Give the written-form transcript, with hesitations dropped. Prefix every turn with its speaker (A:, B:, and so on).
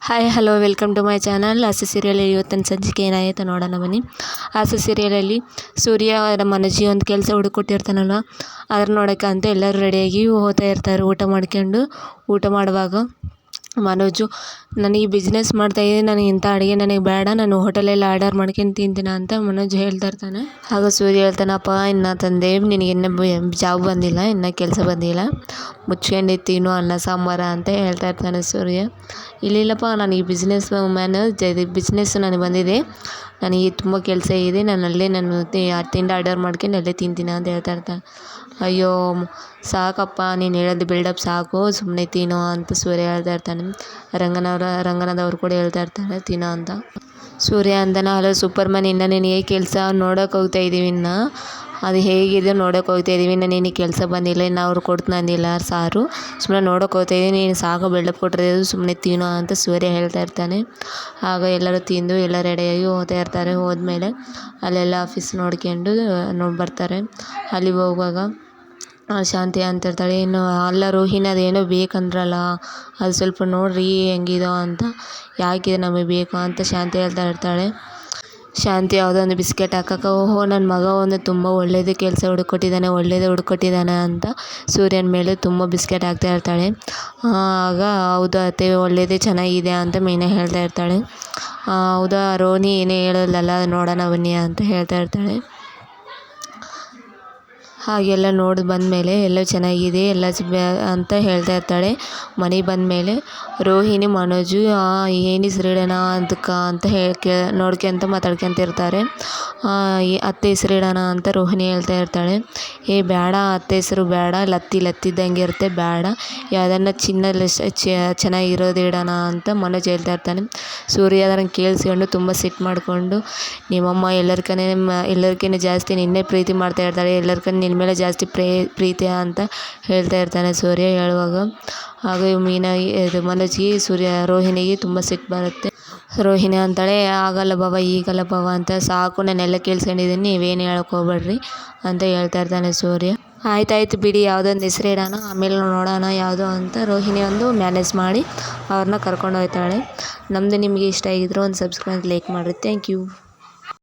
A: Hi hello welcome to my channel. Aase serial ಇವತ್ತಿನ ಸಂಚಿಕೆ ಏನಾಯಿತು ನೋಡೋಣ ಬನ್ನಿ. ಆಸೆ ಸೀರಿಯಲಲ್ಲಿ ಸೂರ್ಯ ಮನೋಜಿ ಒಂದು ಕೆಲಸ ಹುಡುಕೊಟ್ಟಿರ್ತಾನಲ್ವ, ಅದ್ರ ನೋಡೋಕ್ಕೆ ಅಂತ ಎಲ್ಲರೂ ರೆಡಿಯಾಗಿ ಹೋಗ್ತಾ ಇರ್ತಾರೆ. ಊಟ ಮಾಡುವಾಗ ಮನೋಜು, ನನಗೆ ಬಿಸ್ನೆಸ್ ಮಾಡ್ತಾಯಿದ್ದೀನಿ, ನನಗೆ ಇಂಥ ಅಡುಗೆ ನನಗೆ ಬೇಡ, ನಾನು ಹೋಟೆಲಲ್ಲಿ ಆರ್ಡರ್ ಮಾಡ್ಕೊಂಡು ತಿಂತೀನಿ ಅಂತ ಮನೋಜ್ ಹೇಳ್ತಾ ಇರ್ತಾನೆ. ಆಗ ಸೂರ್ಯ ಹೇಳ್ತಾನಪ್ಪ, ಇನ್ನು ತಂದೆ ನಿನಗೆ ಇನ್ನೂ ಜಾಬ್ ಬಂದಿಲ್ಲ, ಇನ್ನೂ ಕೆಲಸ ಬಂದಿಲ್ಲ, ಮುಚ್ಕೊಂಡು ತಿನ್ನು ಅನ್ನ ಸಾಂಬಾರ ಅಂತ ಹೇಳ್ತಾ ಇರ್ತಾನೆ ಸೂರ್ಯ. ಇಲ್ಲಿಲ್ಲಪ್ಪ, ನನಗೆ ಬಿಸ್ನೆಸ್ ಬಿಸ್ನೆಸ್ ನನಗೆ ಬಂದಿದೆ, ನನಗೆ ತುಂಬ ಕೆಲಸ ಇದೆ, ನಾನು ತಿಂಡಿ ಆರ್ಡರ್ ಮಾಡ್ಕೊಂಡು ಅಲ್ಲೇ ತಿಂತೀನಿ ಅಂತ ಹೇಳ್ತಾ ಇರ್ತಾನೆ. ಅಯ್ಯೋ ಸಾಕಪ್ಪ, ನೀನು ಹೇಳೋದು ಬಿಲ್ಡಪ್ ಸಾಕು, ಸುಮ್ಮನೆ ತಿನ್ನೋ ಅಂತ ಸೂರ್ಯ ಹೇಳ್ತಾ ಇರ್ತಾನೆ. ರಂಗನಾಥವ್ರು ಕೂಡ ಹೇಳ್ತಾ ಇರ್ತಾರೆ ತಿನ್ನೋ ಅಂತ. ಸೂರ್ಯ ಅಂತಾನೆ, ಹಲೋ ಸೂಪರ್ ಮ್ಯಾನ್, ಇನ್ನು ನಿನಗೆ ಕೆಲಸ ನೋಡೋಕೆ ಹೋಗ್ತಾ ಇದ್ದೀವಿ, ಇನ್ನು ಅದು ಹೇಗಿದೆ ನೋಡೋಕೆ ಹೋಗ್ತಾ ಇದ್ದೀವಿ, ಇನ್ನು ನಿನಗೆ ಕೆಲಸ ಬಂದಿಲ್ಲ, ಇನ್ನು ಅವ್ರು ಕೊಡ್ತು ಅಂದಿಲ್ಲ ಸಾರು, ಸುಮ್ಮನೆ ನೋಡೋಕೆ ಹೋಗ್ತಾ ಇದ್ದೀನಿ, ನೀನು ಸಾಕು ಬಿಲ್ಡಪ್ ಕೊಟ್ಟಿರೋದು, ಸುಮ್ಮನೆ ತಿನ್ನೋ ಅಂತ ಸೂರ್ಯ ಹೇಳ್ತಾ ಇರ್ತಾನೆ. ಆಗ ಎಲ್ಲರೂ ತಿಂದು ಎಲ್ಲ ರೆಡಿಯಾಗಿ ಹೋಗ್ತಾ ಇರ್ತಾರೆ. ಹೋದ್ಮೇಲೆ ಅಲ್ಲೆಲ್ಲ ಆಫೀಸ್ ನೋಡ್ಕೊಂಡು ಬರ್ತಾರೆ. ಅಲ್ಲಿಗೆ ಹೋಗುವಾಗ ಶಾಂತಿ ಅಂತಿರ್ತಾಳೆ, ಇನ್ನು ಅಲ್ಲ ರೋಹಿಣಿ ಅದೇನೋ ಬೇಕಂದ್ರಲ್ಲ, ಅದು ಸ್ವಲ್ಪ ನೋಡ್ರಿ ಹೆಂಗಿದೋ ಅಂತ, ಯಾಕಿದೆ ನಮಗೆ ಬೇಕು ಅಂತ ಶಾಂತಿ ಹೇಳ್ತಾ ಇರ್ತಾಳೆ. ಶಾಂತಿ ಯಾವುದೋ ಒಂದು ಬಿಸ್ಕೆಟ್ ಹಾಕಕ್ಕೆ, ಓಹೋ ನನ್ನ ಮಗ ಒಂದು ತುಂಬ ಒಳ್ಳೆಯದು ಕೆಲಸ ಹುಡುಕೊಟ್ಟಿದ್ದಾನೆ ಅಂತ ಸೂರ್ಯನ ಮೇಲೆ ತುಂಬ ಬಿಸ್ಕೆಟ್ ಹಾಕ್ತಾ ಇರ್ತಾಳೆ. ಆಗ ಹೌದು ಅತ್ತೆ, ಒಳ್ಳೆಯದೇ ಚೆನ್ನಾಗಿದೆ ಅಂತ ಮೀನಾ ಹೇಳ್ತಾ ಇರ್ತಾಳೆ. ಹೌದಾ ರೋಹಿಣಿ ಏನೇ ಹೇಳೋಲ್ಲಲ್ಲ, ನೋಡೋಣ ಬನ್ನಿ ಅಂತ ಹೇಳ್ತಾ ಇರ್ತಾಳೆ. ಹಾಗೆಲ್ಲ ನೋಡಿ ಬಂದಮೇಲೆ ಎಲ್ಲ ಚೆನ್ನಾಗಿದೆ ಎಲ್ಲ ಅಂತ ಹೇಳ್ತಾ ಇರ್ತಾಳೆ. ಮನೆಗೆ ಬಂದಮೇಲೆ ರೋಹಿಣಿ ಮನೋಜು ಏನು ಹೆಸರಿಡೋಣ ಅದಕ್ಕೆ ಅಂತ ನೋಡ್ಕೊಂತ ಮಾತಾಡ್ಕೊಂತ ಇರ್ತಾರೆ. ಅತ್ತೆ ಹೆಸರಿಡೋಣ ಅಂತ ರೋಹಿಣಿ ಹೇಳ್ತಾ ಇರ್ತಾಳೆ. ಬೇಡ ಅತ್ತೆ ಹೆಸರು ಬೇಡ, ಲತ್ತಿದ್ದಂಗೆ ಇರುತ್ತೆ, ಬೇಡ ಯಾವುದನ್ನ ಚಿನ್ನದಲ್ಲಿ ಚೆನ್ನಾಗಿರೋದು ಇಡೋಣ ಅಂತ ಮನೋಜ್ ಹೇಳ್ತಾ ಇರ್ತಾನೆ. ಸೂರ್ಯ ಅದನ್ನು ಕೇಳಿಸ್ಕೊಂಡು ತುಂಬ ಸಿಟ್ಟು ಮಾಡಿಕೊಂಡು, ನಿಮ್ಮಮ್ಮ ಎಲ್ಲರಿಗಿಂತ ಜಾಸ್ತಿ ನಿನ್ನೆ ಪ್ರೀತಿ ಮಾಡ್ತಾ ಇರ್ತಾಳೆ, ಎಲ್ಲರಿಗಿಂತ ನಿನ್ನ ಮೇಲೆ ಜಾಸ್ತಿ ಪ್ರೀತಿ ಅಂತ ಹೇಳ್ತಾ ಇರ್ತಾನೆ ಸೂರ್ಯ ಹೇಳುವಾಗ. ಆಗ ಮನೋಜ್ಗೆ ರೋಹಿಣಿಗೆ ತುಂಬ ಸಿಟ್ಟು ಬರುತ್ತೆ. ರೋಹಿಣಿ ಅಂತಾಳೆ, ಆಗಲ್ಲ ಬಾವ ಈಗಲ್ಲ ಬಾವ ಅಂತ, ಸಾಕು ನಾನೆಲ್ಲ ಕೇಳಿಸ್ಕೊಂಡಿದ್ದೀನಿ, ನೀವೇನು ಹೇಳಕ್ಕೆ ಹೋಗ್ಬೇಡ್ರಿ ಅಂತ ಹೇಳ್ತಾ ಇರ್ತಾನೆ ಸೂರ್ಯ. ಆಯ್ತಾಯ್ತು ಬಿಡಿ, ಯಾವುದೊಂದು ಹೆಸರು ಇಡೋಣ, ಆಮೇಲೆ ನೋಡೋಣ ಯಾವುದೋ ಅಂತ ರೋಹಿಣಿ ಒಂದು ಮ್ಯಾನೇಜ್ ಮಾಡಿ ಅವ್ರನ್ನ ಕರ್ಕೊಂಡು ಹೋಗ್ತಾಳೆ. ನಮ್ಮದು ನಿಮಗೆ ಇಷ್ಟ ಆಗಿದ್ರೆ ಒಂದು ಸಬ್ಸ್ಕ್ರೈಬ್ ಲೈಕ್ ಮಾಡಿರಿ. Thank you.